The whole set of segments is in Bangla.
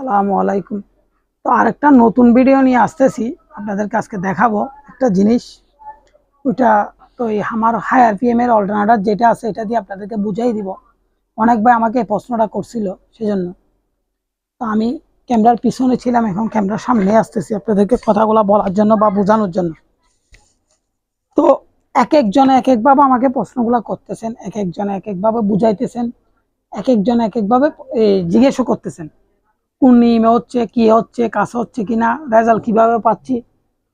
আসসালামু আলাইকুম। তো আরেকটা নতুন ভিডিও নিয়ে আসতেছি, আপনাদেরকে আজকে দেখাবো একটা জিনিস। ওইটা তো আমার হাই আরপিএম এর অল্টারনেটর যেটা আছে এটা দিয়ে আপনাদেরকে বুঝাই দিব। অনেক ভাই আমাকে এই প্রশ্নটা করছিল, সেজন্য তো আমি ক্যামেরার পিছনে ছিলাম, এখন ক্যামেরার সামনে আসতেছি আপনাদেরকে কথাগুলো বলার জন্য বা বোঝানোর জন্য। তো এক একজনে এক একভাবে আমাকে প্রশ্নগুলো করতেছেন, এক একজনে এক একভাবে বুঝাইতেছেন, এক একজনে এক একভাবে জিজ্ঞেসও করতেছেন কোন নিয়মে হচ্ছে, কি হচ্ছে, কাজ হচ্ছে কিনা, রেজাল্ট কিভাবে পাচ্ছি।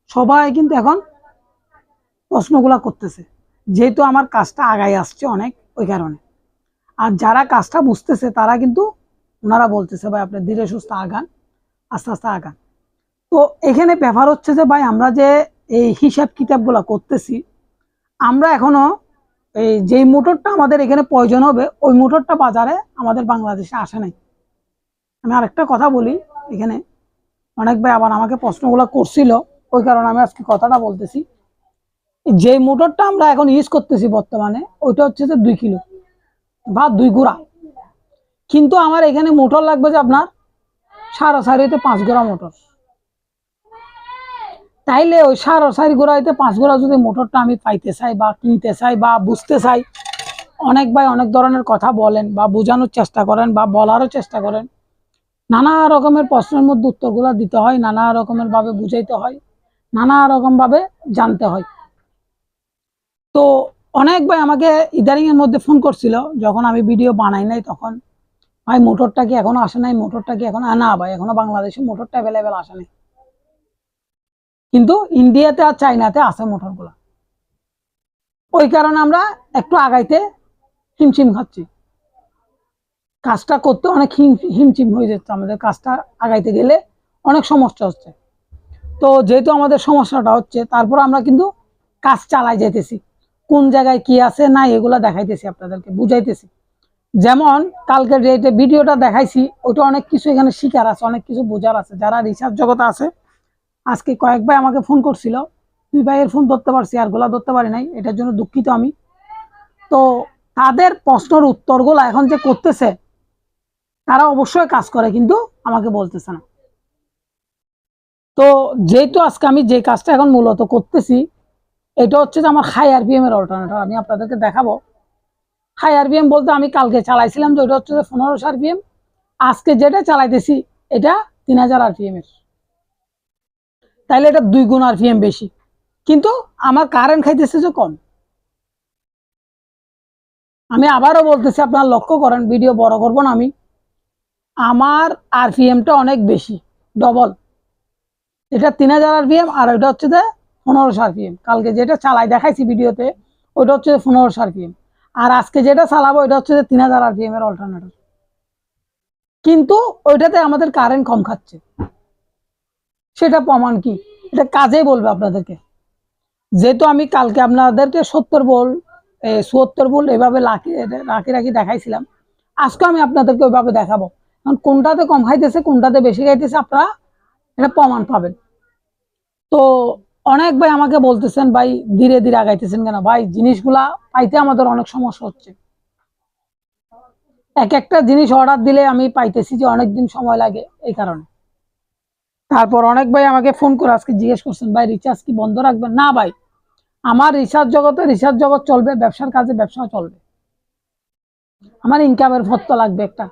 সবাই কিন্তু এখন প্রশ্নগুলা করতেছে, যেহেতু আমার কাজটা আগায় আসছে অনেক, ওই কারণে। আর যারা কাজটা বুঝতেছে তারা কিন্তু ওনারা বলতেছে ভাই আপনি ধীরে সুস্থ আগান, আস্তে আস্তে আগান। তো এখানে ব্যাপার হচ্ছে যে ভাই আমরা যে এই হিসাব কিতাবগুলা করতেছি, আমরা এখনো এই যেই মোটরটা আমাদের এখানে প্রয়োজন হবে ওই মোটরটা বাজারে আমাদের বাংলাদেশে আসে নাই। আমি আরেকটা কথা বলি, এখানে অনেক ভাই আবার আমাকে প্রশ্নগুলো করছিল, ওই কারণে আমি আজকে কথাটা বলতেছি। যে মোটরটা আমরা এখন ইউজ করতেছি বর্তমানে, ওইটা হচ্ছে যে 2 কিলো বা 2 গোড়া। কিন্তু আমার এখানে মোটর লাগবে যে আপনার 4.5 5 গোড়া মোটর। তাইলে ওই 4.5 গোড়াইতে 5 গোড়া যদি মোটরটা আমি পাইতে চাই বা কিনতে চাই বা বুঝতে চাই, অনেক ভাই অনেক ধরনের কথা বলেন বা বোঝানোর চেষ্টা করেন বা বলারও চেষ্টা করেন। নানা রকমের প্রশ্নের মধ্যে উত্তরগুলো দিতে হয়, নানা রকমের ভাবে বুঝাইতে হয়, নানা রকম ভাবে জানতে হয়। তো অনেক ভাই আমাকে ইদারিং এর মধ্যে ফোন করছিল, যখন আমি ভিডিও বানাই নাই তখন, ভাই মোটরটা কি এখনো আসে নাই, মোটরটা কি এখন না ভাই এখনো বাংলাদেশে মোটরটা অ্যাভেলেবেল আসে নাই, কিন্তু ইন্ডিয়াতে আর চাইনাতে আছে মোটরগুলো। ওই কারণে আমরা একটু আগাইতে হিমশিম খাচ্ছি, কাজটা করতে অনেক হিমশিম হয়ে যাচ্ছে, আমাদের কাজটা আগাইতে গেলে অনেক সমস্যা হচ্ছে। তো যেহেতু আমাদের সমস্যাটা হচ্ছে, তারপর আমরা কিন্তু কাজ চালাই যেতেছি, কোন জায়গায় কি আছে না এগুলা দেখাইতেছি, আপনাদেরকে বুঝাইতেছি। যেমন কালকে যে ভিডিওটা দেখাইছি, ওটা অনেক কিছু এখানে শিকার আছে, অনেক কিছু বোঝার আছে। যারা রিসার্চ জগতে আছে, আজকে কয়েক ভাই আমাকে ফোন করছিল, 2 ভাইয়ের ফোন ধরতে পারছি আর গুলা ধরতে পারি নাই, এটার জন্য দুঃখিত আমি। তো তাদের প্রশ্নের উত্তরগুলো এখন যে করতেছে, তারা অবশ্যই কাজ করে কিন্তু আমাকে বলতেছে না। তো যেহেতু আজকে আমি যে কাজটা এখন মূলত করতেছি, এটা হচ্ছে যে আমার হাই আরপিএম এর অল্টারনেটর, আমি আপনাদেরকে দেখাবো। হাই আরপিএম বলতে আমি কালকে চালাইছিলাম যে ওটা হচ্ছে যে 1500 আরপিএম, আজকে যেটা চালাইতেছি এটা 3000 আরপিএম এর। তাইলে এটা 2 গুণ আরপিএম বেশি, কিন্তু আমার কারেন্ট খাইতেছে যে কম। আমি আবারও বলতেছি, আপনারা লক্ষ্য করেন, ভিডিও বড় করবো না আমি, আমার আরপিএমটা অনেক বেশি, ডবল। এটা 3000 আরপিএম আর ওইটা হচ্ছে যে 1500 আরপিএম। কালকে যেটা চালাই দেখাইছি ভিডিওতে, ওইটা হচ্ছে 1500 আরপিএম, আর আজকে যেটা চালাবো এটা হচ্ছে যে 3000 আরপিএম এর অল্টারনেটর। কিন্তু ওইটাতে আমাদের কারেন্ট কম খাচ্ছে, সেটা প্রমাণ কি? এটা কাজেই বলবে আপনাদেরকে। যেহেতু আমি কালকে আপনাদেরকে 70 ভোল্ট 74 ভোল্ট এভাবে রাখি রাখি দেখাইছিলাম, আজকে আমি আপনাদেরকে ওইভাবে দেখাবো। কারণ কোনটাতে কম খাইতেছে কোনটাতে বেশি খাইতেছে আপনারা এটা প্রমাণ পাবেন। তো অনেক ভাই আমাকে বলতেছেন ভাই ধীরে ধীরে আগাইতেছেন কেন? ভাই জিনিসগুলা পাইতে আমাদের অনেক সমস্যা হচ্ছে। এক একটা জিনিস অর্ডার দিলে আমি পাইতেছি যে অনেক দিন সময় লাগে, এই কারণে। তারপর অনেক ভাই আমাকে ফোন করে আজকে জিজ্ঞেস করছেন ভাই রিচার্জ কি বন্ধ রাখবেন? না ভাই, আমার রিসার্চ জগতে রিসার্চ জগৎ চলবে, ব্যবসার কাজে ব্যবসা চলবে। আমার ইনকামের পথ তো লাগবে একটা,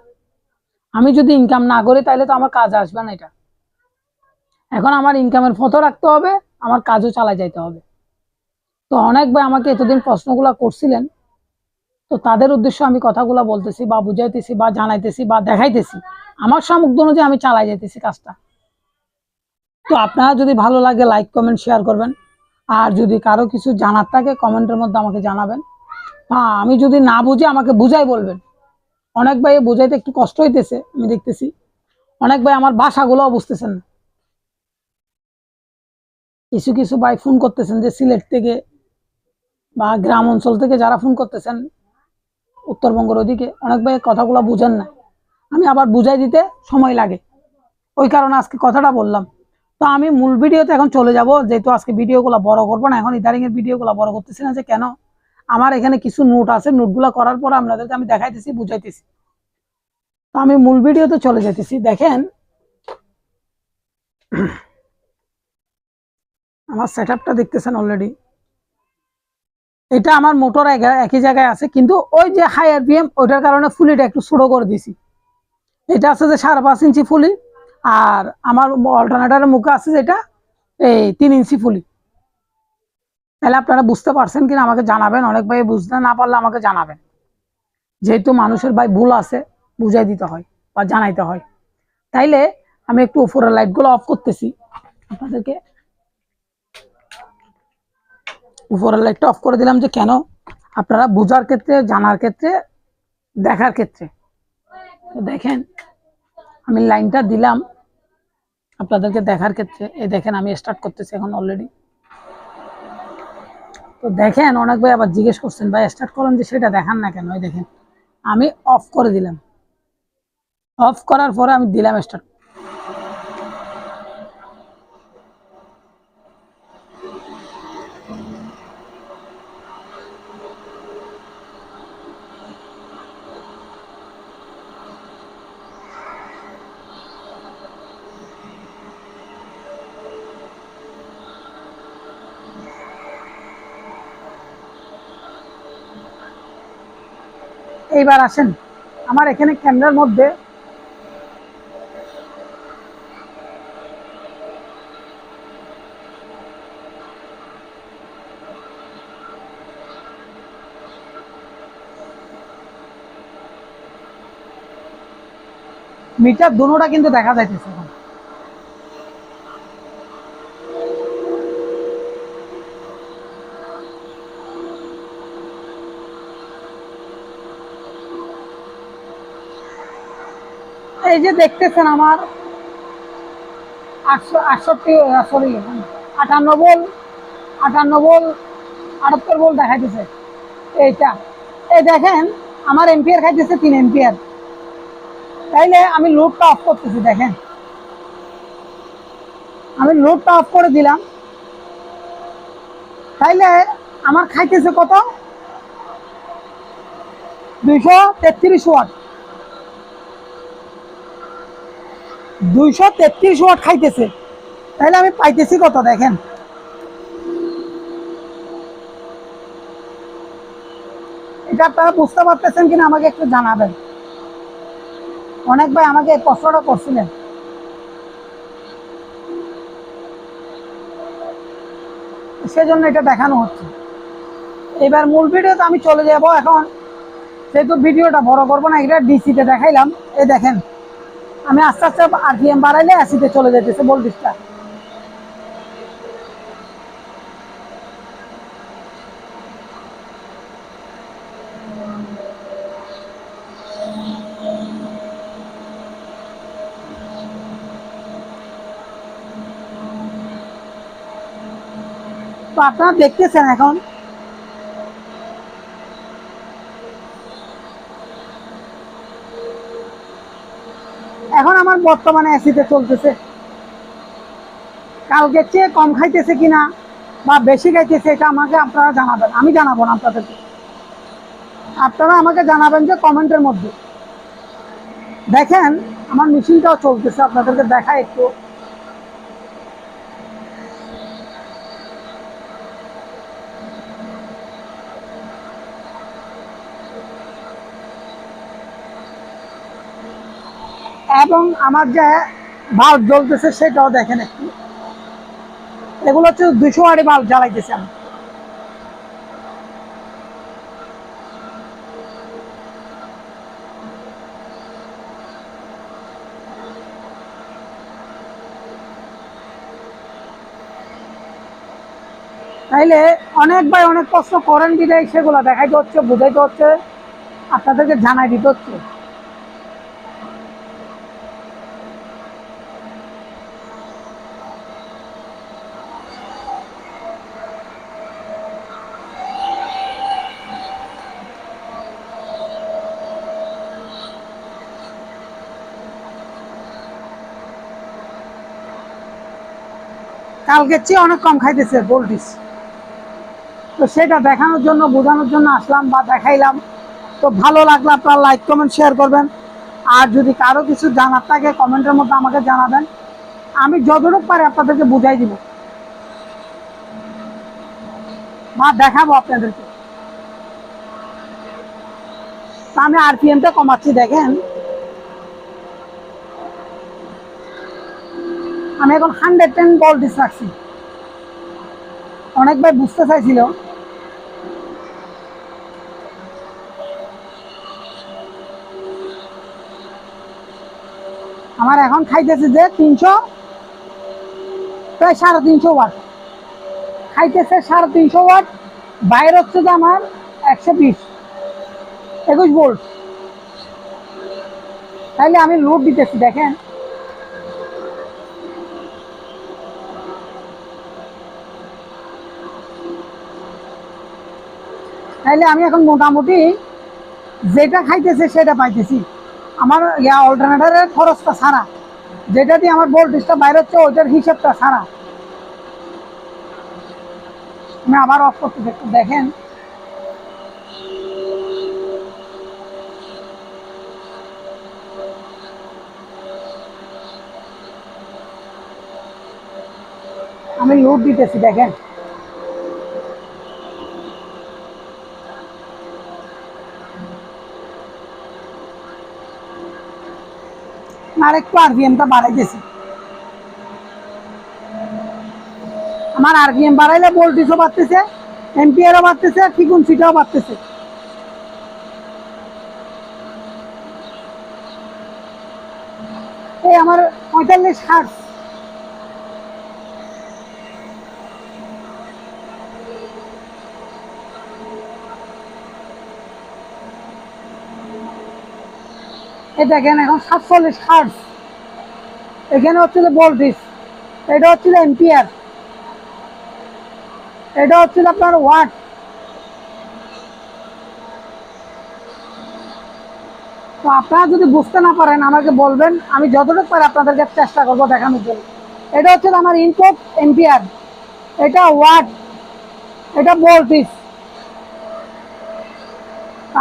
আমি যদি ইনকাম না করি তাহলে তো আমার কাজ আসবে না। এটা এখন আমার ইনকামের পথও রাখতে হবে, আমার কাজও চালাই যাইতে হবে। তো অনেক ভাই আমাকে এতদিন প্রশ্নগুলো করছিলেন, তো তাদের উদ্দেশ্যে আমি কথাগুলো বলতেছি বা বুঝাইতেছি বা জানাইতেছি বা দেখাইতেছি, আমার সামর্থ্য অনুযায়ী আমি চালাই যাইতেছি কাজটা। তো আপনারা যদি ভালো লাগে লাইক কমেন্ট শেয়ার করবেন, আর যদি কারো কিছু জানার থাকে কমেন্টের মধ্যে আমাকে জানাবেন। হ্যাঁ, আমি যদি না বুঝি আমাকে বুঝাই বলবেন। অনেক ভাই বুঝাইতে একটু কষ্ট হইতেছে, আমি দেখতেছি অনেক ভাই আমার ভাষাগুলোও বুঝতেছেন না। কিছু কিছু ভাই ফোন করতেছেন যে সিলেট থেকে বা গ্রাম অঞ্চল থেকে যারা ফোন করতেছেন উত্তরবঙ্গের ওইদিকে, অনেক ভাই কথাগুলো বুঝেন না, আমি আবার বুঝাই দিতে সময় লাগে, ওই কারণে আজকে কথাটা বললাম। তো আমি মূল ভিডিওতে এখন চলে যাব, যেহেতু আজকে ভিডিওগুলো বড় করবো না, এখন ইদারিং এর ভিডিওগুলো বড় করতেছি না। যে কেন, আমার এখানে কিছু নোট আছে, নোটগুলো করার পর আপনাদেরকে আমি দেখাইতেছি, বুঝাইতেছি। তো আমি মূল ভিডিওতে চলে যেতেছি। দেখেন আমার সেটআপটা দেখতেছেন অলরেডি। এটা আমার মোটর একই জায়গায় আছে, কিন্তু ওই যে হাই আরপিএম ওইটার কারণে ফুলিটা একটু ছোট করে দিছি। এটা আছে যে 5.5 ইঞ্চি ফুলি, আর আমার অল্টারনেটরের মুখে আছে যেটা এই 3 ইঞ্চি ফুলি। তাহলে আপনারা বুঝতে পারছেন কিনা আমাকে জানাবেন, অনেক ভাই বুঝতে না পারলে আমাকে জানাবেন, যেহেতু মানুষের ভাই ভুল আছে বুঝাই দিতে হয় বা জানাইতে হয়। তাইলে আমি একটু উপরের লাইটগুলো অফ করতেছি আপনাদেরকে। উপরের লাইটটা অফ করে দিলাম, যে কেন আপনারা বোঝার ক্ষেত্রে, জানার ক্ষেত্রে, দেখার ক্ষেত্রে। তো দেখেন আমি লাইনটা দিলাম আপনাদেরকে দেখার ক্ষেত্রে। এই দেখেন আমি স্টার্ট করতেছি এখন অলরেডি। তো দেখেন অনেক ভাই আবার জিজ্ঞেস করছেন ভাই স্টার্ট করেন যে সেটা দেখান না কেন। এই দেখেন আমি অফ করে দিলাম, অফ করার পরে আমি দিলাম স্টার্ট। এইবার আসেন আমার এখানে ক্যামেরার মধ্যে মিটার দুটোটা কিন্তু দেখা যাইতেছে এখন। এই যে দেখতেছেন আমার 58 বল, 78 বল দেখাইতেছে এইটা। এই দেখেন আমার এম্পিয়ার খাইতেছে 3 এম্পিয়ার। তাইলে আমি লোডটা অফ করতেছি, দেখেন আমি লোডটা অফ করে দিলাম। তাইলে আমার খাইতেছে কত? 233 ওয়াট। 233 ওয়াট খাইতেছে। তাইলে আমি পাইতেছি কত দেখেন। এটা আপনারা বুঝতে পারতেছেন কিনা আমাকে একটু জানাবেন। অনেক ভাই আমাকে এই প্রশ্নটা করছিলেন। সেজন্য এটা দেখানো হচ্ছে। এবার মূল ভিডিওতে আমি চলে যাব এখন, যেহেতু ভিডিওটা বড় করবো না, এটা ডিসিতে দেখাইলাম। এই দেখেন আমি আস্তে আস্তে আরপিএম বাড়াইলে এসিতে চলে যেতেছে ভোল্টেজটা। তো আপনারা দেখতেছেন এখন এখন আমার বর্তমানে এসিতে চলতেছে। কালকের চেয়ে কম খাইতেছে কিনা বা বেশি খাইতেছে এটা আমাকে আপনারা জানাবেন, আমি জানাবো না আপনাদেরকে। আপনারা আমাকে জানাবেন যে কমেন্টের মধ্যে। দেখেন আমার মেশিনটাও চলতেছে, আপনাদেরকে দেখাই একটু। এবং আমার যে বাল্ব জ্বলতেছে সেটাও দেখেন একটু। এগুলো হচ্ছে 200 ওয়াটের বাল্ব জ্বালাইতেছি আমি। তাইলে অনেক ভাই অনেক কষ্ট করেন বিদায় সেগুলো দেখাইতে হচ্ছে, বুঝাইতে হচ্ছে, আপনাদেরকে জানাই দিতে হচ্ছে। কালকের চেয়ে অনেক কম খাইতেছে ভোল্টেজ। তো সেটা দেখানোর জন্য, বোঝানোর জন্য আসলাম বা দেখাইলাম। তো ভালো লাগলে আপনারা লাইক কমেন্ট শেয়ার করবেন। আর যদি কারো কিছু জানার থাকে কমেন্টের মধ্যে আমাকে জানাবেন। আমি যতটুকু পারি আপনাদেরকে বুঝাই দিব বা দেখাবো আপনাদেরকে। আমি আরপিএমটা কমাচ্ছি, দেখেন আমি এখন 110 ভোল্টেজ রাখছি। অনেক ভাই বুঝতে চাইছিল, আমার এখন খাইতেছে যে 300, প্রায় 350 ওয়াট খাইতেছে, 350 ওয়াট। বাইর হচ্ছে যে আমার 120, 21 ভোল্ট। তাইলে আমি লোড দিতেছি, দেখেন তাইলে আমি এখন মোটামুটি যেটা খাইতেছে সেটা পাইতেছি। আমার অল্টারনেটরের খরচটা ছাড়া, যেটা দিয়ে আমার ভোল্টেজটা বাইর হচ্ছে ওইটার হিসাবটা ছাড়া। আমি আবার অফ করতেছি, একটু দেখেন। আমি লোড দিতেছি, দেখেন আরেকটু আরপিএমটা বাড়াইতেছি। আমার আরপিএম বাড়াইলে ভোল্টেজও বাড়তেছে, এম্পিয়ারও বাড়তেছে, ফ্রিকোয়েন্সিটাও বাড়তেছে। এই আমার 45 হার্টজ। এই দেখেন এখন 47 হার্টজ। এখানে হচ্ছে যে ভোল্টেজ, এটা হচ্ছে এম্পিয়ার, এটা হচ্ছে আপনার ওয়াট। তো আপনারা যদি বুঝতে না পারেন আমাকে বলবেন, আমি যতটুকু পারি আপনাদেরকে চেষ্টা করবো দেখানোর জন্য। এটা হচ্ছে আমার ইনপুট এম্পিয়ার, এটা ওয়াট, এটা ভোল্টেজ।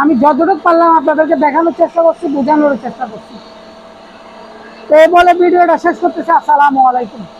আমি যতটুকু পারলাম আপনাদেরকে দেখানোর চেষ্টা করছি, বোঝানোর চেষ্টা করছি। তো এই বলে ভিডিওটা শেষ করতেছি। আসসালামু আলাইকুম।